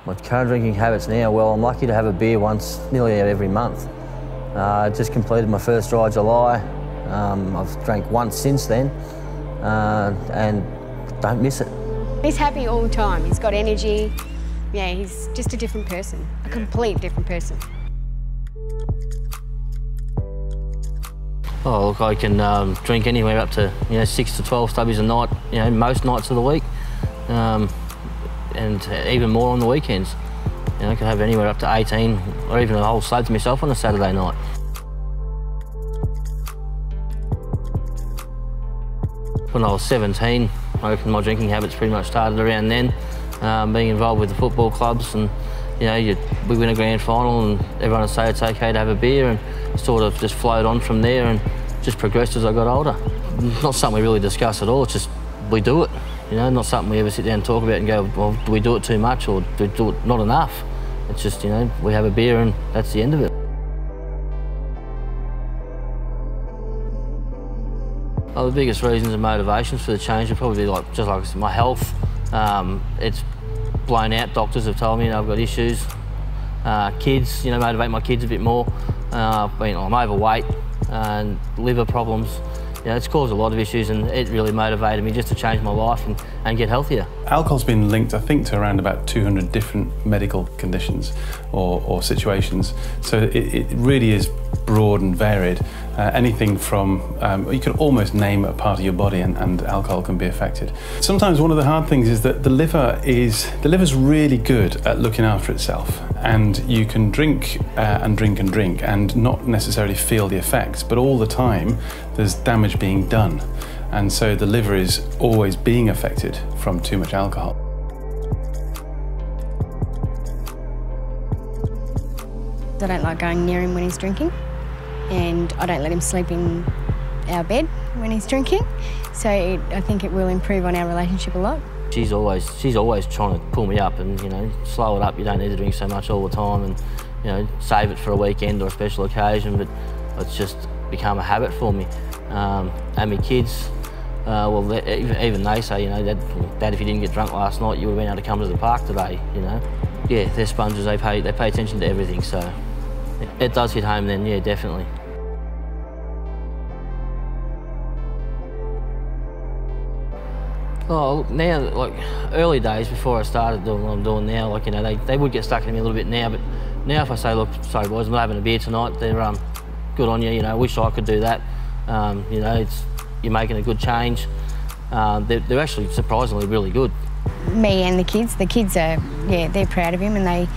My current drinking habits now, well, I'm lucky to have a beer once, nearly every month. Just completed my first dry July. I've drank once since then and don't miss it. He's happy all the time. He's got energy. Yeah, he's just a different person, a complete different person. Oh, look, I can drink anywhere up to 6 to 12 stubbies a night, most nights of the week, and even more on the weekends. I could have anywhere up to 18 or even a whole slab to myself on a Saturday night. When I was 17, I reckon my drinking habits pretty much started around then, being involved with the football clubs, and we win a grand final and everyone would say it's okay to have a beer, and sort of just flowed on from there and just progressed as I got older. Not something we really discuss at all, it's just we do it. Not something we ever sit down and talk about and go, well, do we do it too much or do we do it not enough? It's just, we have a beer and that's the end of it. Well, the biggest reasons and motivations for the change are probably just like my health. It's blown out. Doctors have told me I've got issues. Kids, motivate my kids a bit more. I'm overweight and liver problems. It's caused a lot of issues, and it really motivated me just to change my life and get healthier. Alcohol's been linked, I think, to around about 200 different medical conditions or situations. So it really is broad and varied. Anything from, you can almost name a part of your body and alcohol can be affected. Sometimes one of the hard things is that the liver's really good at looking after itself, and you can drink and drink and drink and not necessarily feel the effects, but all the time there's damage being done. And so the liver is always being affected from too much alcohol. I don't like going near him when he's drinking, and I don't let him sleep in our bed when he's drinking. So I think it will improve on our relationship a lot. She's always trying to pull me up and slow it up. You don't need to drink so much all the time, and save it for a weekend or a special occasion. But it's just become a habit for me. And my kids, well, even they say, Dad, if you didn't get drunk last night, you would have been able to come to the park today. Yeah, they're sponges. They pay attention to everything. So it does hit home then. Yeah, definitely. Oh, now, like early days before I started doing what I'm doing now, they would get stuck in me a little bit now, but now if I say, look, sorry boys, I'm not having a beer tonight, they're good on you, wish I could do that. You're making a good change. They're actually surprisingly really good. Me and the kids are, yeah, they're proud of him and they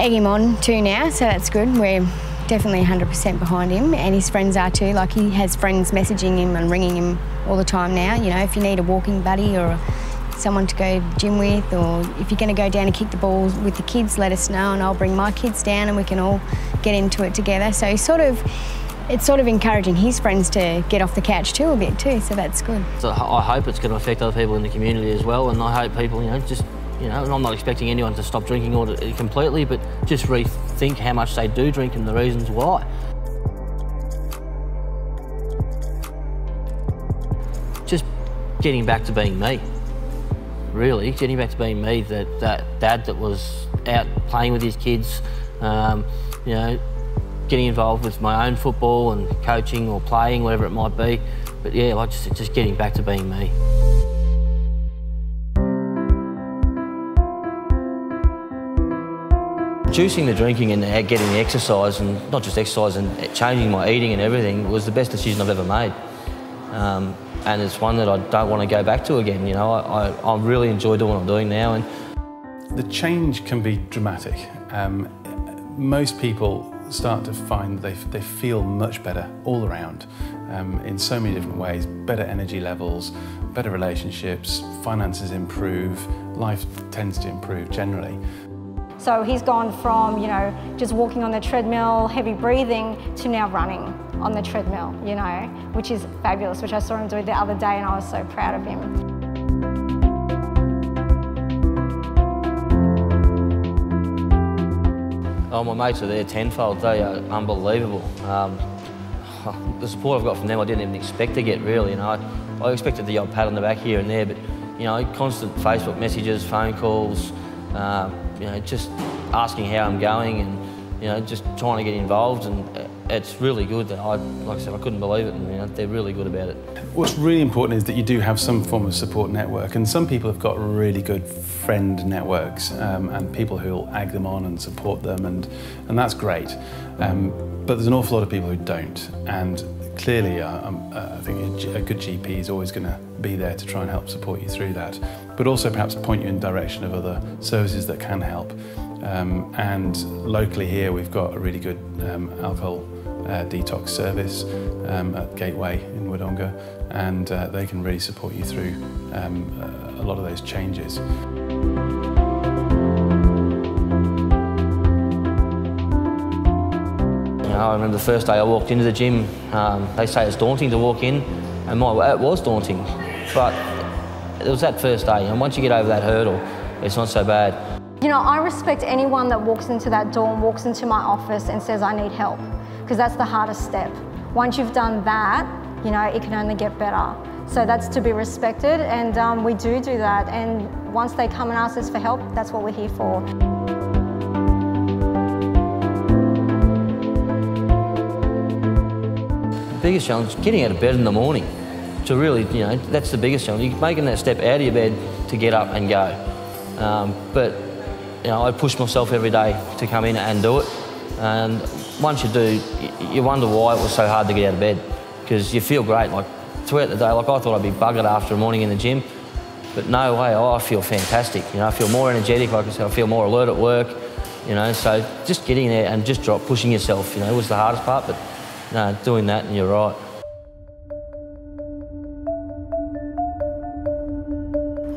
egg him on too now, so that's good. We're definitely 100% behind him, and his friends are too. Like, he has friends messaging him and ringing him all the time now. If you need a walking buddy or someone to go gym with, or if you're going to go down and kick the ball with the kids, let us know and I'll bring my kids down and we can all get into it together. So it's sort of encouraging his friends to get off the couch too a bit too, so that's good. So I hope it's going to affect other people in the community as well, and I hope people, and I'm not expecting anyone to stop drinking completely, but just rethink how much they do drink and the reasons why. Just getting back to being me, really. Getting back to being me, that dad that was out playing with his kids, getting involved with my own football and coaching or playing, whatever it might be. But yeah, like just getting back to being me. Reducing the drinking and getting the exercise, and not just exercise, and changing my eating and everything was the best decision I've ever made. And it's one that I don't want to go back to again. I really enjoy doing what I'm doing now. And the change can be dramatic. Most people start to find that they feel much better all around in so many different ways. Better energy levels, better relationships, finances improve, life tends to improve generally. So he's gone from, just walking on the treadmill, heavy breathing, to now running on the treadmill, which is fabulous, which I saw him do the other day and I was so proud of him. Oh, my mates are there tenfold. They are unbelievable. The support I've got from them I didn't even expect to get, really. I expected the odd pat on the back here and there, but constant Facebook messages, phone calls, you know, just asking how I'm going and, you know, just trying to get involved, and it's really good. That like I said, I couldn't believe it, and you know, they're really good about it. What's really important is that you do have some form of support network, and some people have got really good friend networks and people who'll egg them on and support them, and that's great. But there's an awful lot of people who don't, and clearly I think a good GP is always going to be there to try and help support you through that, but also perhaps point you in the direction of other services that can help. And locally here we've got a really good alcohol detox service at Gateway in Wodonga, and they can really support you through a lot of those changes. I remember the first day I walked into the gym, they say it's daunting to walk in, and it was daunting, but it was that first day, and once you get over that hurdle, it's not so bad. You know, I respect anyone that walks into that door and walks into my office and says, I need help, because that's the hardest step. Once you've done that, you know, it can only get better. So that's to be respected, and we do that, and once they come and ask us for help, that's what we're here for. The biggest challenge is getting out of bed in the morning. To really, you know, that's the biggest challenge. You're making that step out of your bed to get up and go. But you know, I push myself every day to come in and do it. And once you do, you wonder why it was so hard to get out of bed, because you feel great. Like throughout the day, like I thought I'd be buggered after a morning in the gym, but no way. I feel fantastic. You know, I feel more energetic. Like I said, I feel more alert at work. You know, so just getting there and just pushing yourself, you know, was the hardest part. But no, doing that, and you're right.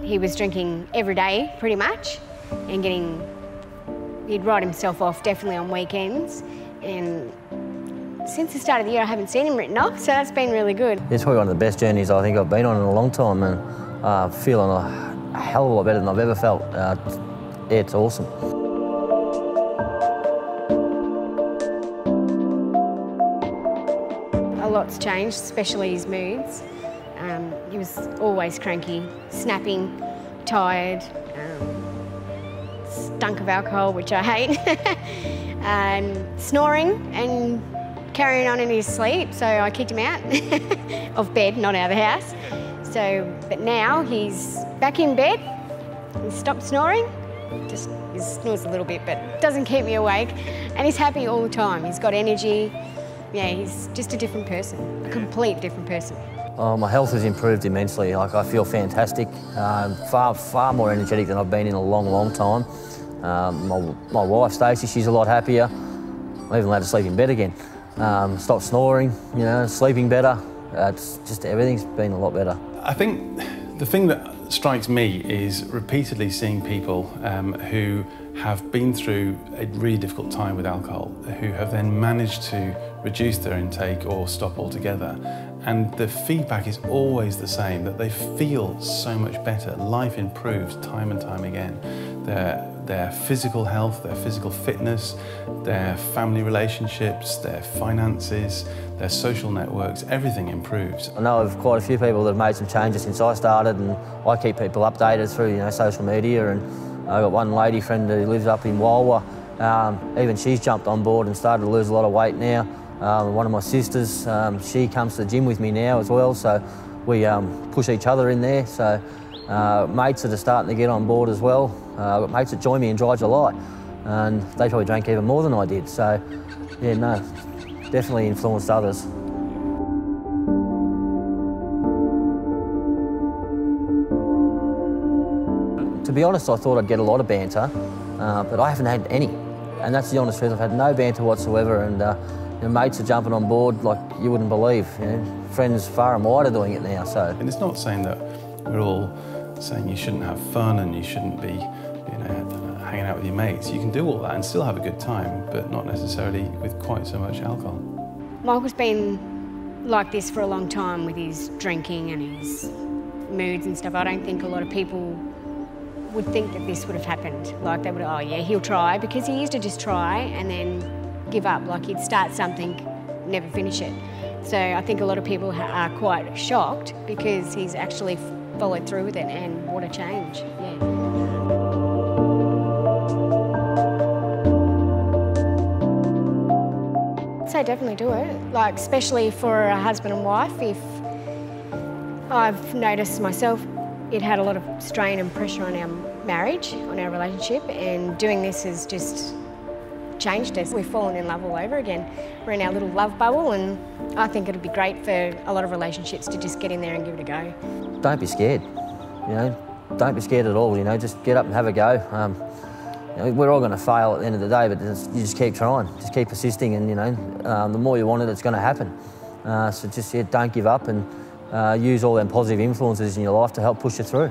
He was drinking every day, pretty much, and he'd write himself off definitely on weekends. And since the start of the year, I haven't seen him written off, so that's been really good. It's probably one of the best journeys I think I've been on in a long time, and feeling a hell of a lot better than I've ever felt. Yeah, it's awesome. A lot's changed, especially his moods. He was always cranky, snapping, tired, stunk of alcohol, which I hate, and snoring and carrying on in his sleep, so I kicked him out of bed, not out of the house. But now he's back in bed, he's stopped snoring, he snores a little bit, but doesn't keep me awake, and he's happy all the time. He's got energy. Yeah, he's just a different person, a complete different person. Oh, my health has improved immensely. Like, I feel fantastic, far more energetic than I've been in a long, long time. My wife, Stacey, she's a lot happier. I'm even allowed to sleep in bed again. Stopped snoring, you know, sleeping better. It's just everything's been a lot better. I think the thing that strikes me is repeatedly seeing people who have been through a really difficult time with alcohol, who have then managed to reduce their intake or stop altogether. And the feedback is always the same, that they feel so much better. Life improves time and time again. Their physical health, their physical fitness, their family relationships, their finances, their social networks, everything improves. I know of quite a few people that have made some changes since I started, and I keep people updated through, you know, social media. And I've got one lady friend who lives up in Walwa. Even she's jumped on board and started to lose a lot of weight now. One of my sisters, she comes to the gym with me now as well, so we push each other in there. So mates that are starting to get on board as well. I've got mates that join me in Dry July, and they probably drank even more than I did. So yeah, no, definitely influenced others. To be honest, I thought I'd get a lot of banter, but I haven't had any. And that's the honest truth. I've had no banter whatsoever, and you know, mates are jumping on board like you wouldn't believe. You know, friends far and wide are doing it now. So, and it's not saying that we're all saying you shouldn't have fun and you shouldn't be, you know, hanging out with your mates. You can do all that and still have a good time, but not necessarily with quite so much alcohol. Michael's been like this for a long time with his drinking and his moods and stuff. I don't think a lot of people would think that this would have happened. Like they would, oh yeah, he'll try, because he used to just try and then give up. Like he'd start something, never finish it. So I think a lot of people are quite shocked because he's actually followed through with it, and what a change, yeah. say definitely do it. Like, especially for a husband and wife, if I've noticed myself, it had a lot of strain and pressure on our marriage, on our relationship, and doing this has just changed us. We've fallen in love all over again. We're in our little love bubble, and I think it'd be great for a lot of relationships to just get in there and give it a go. Don't be scared, you know. Don't be scared at all, you know. Just get up and have a go. You know, we're all going to fail at the end of the day, but you just keep trying, just keep persisting, and you know, the more you want it, it's going to happen. So just don't give up, and use all them positive influences in your life to help push you through.